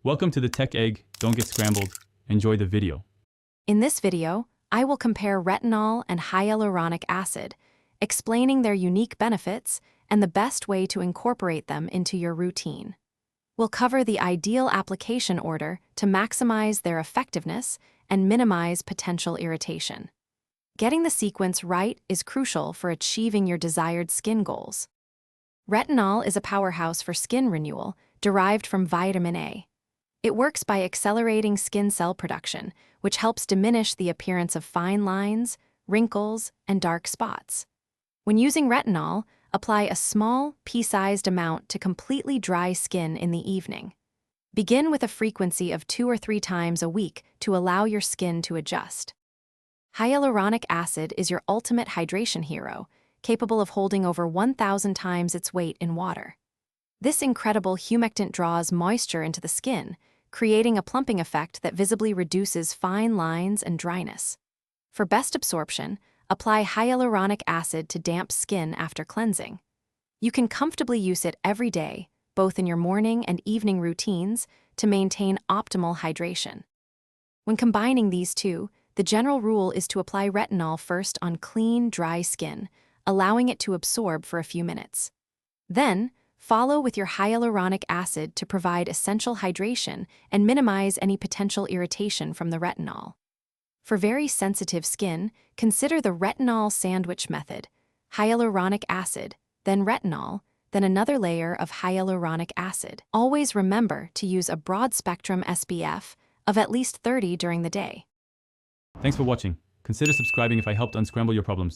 Welcome to the Tech Egg. Don't get scrambled. Enjoy the video. In this video, I will compare retinol and hyaluronic acid, explaining their unique benefits and the best way to incorporate them into your routine. We'll cover the ideal application order to maximize their effectiveness and minimize potential irritation. Getting the sequence right is crucial for achieving your desired skin goals. Retinol is a powerhouse for skin renewal derived from vitamin A. It works by accelerating skin cell production, which helps diminish the appearance of fine lines, wrinkles, and dark spots. When using retinol, apply a small, pea-sized amount to completely dry skin in the evening. Begin with a frequency of 2 or 3 times a week to allow your skin to adjust. Hyaluronic acid is your ultimate hydration hero, capable of holding over 1,000 times its weight in water. This incredible humectant draws moisture into the skin, creating a plumping effect that visibly reduces fine lines and dryness. For best absorption, apply hyaluronic acid to damp skin after cleansing. You can comfortably use it every day, both in your morning and evening routines, to maintain optimal hydration. When combining these two, the general rule is to apply retinol first on clean, dry skin, allowing it to absorb for a few minutes. Then, follow with your hyaluronic acid to provide essential hydration and minimize any potential irritation from the retinol. For very sensitive skin, consider the retinol sandwich method: hyaluronic acid, then retinol, then another layer of hyaluronic acid. Always remember to use a broad-spectrum SPF of at least 30 during the day. Thanks for watching. Consider subscribing if I helped unscramble your problems.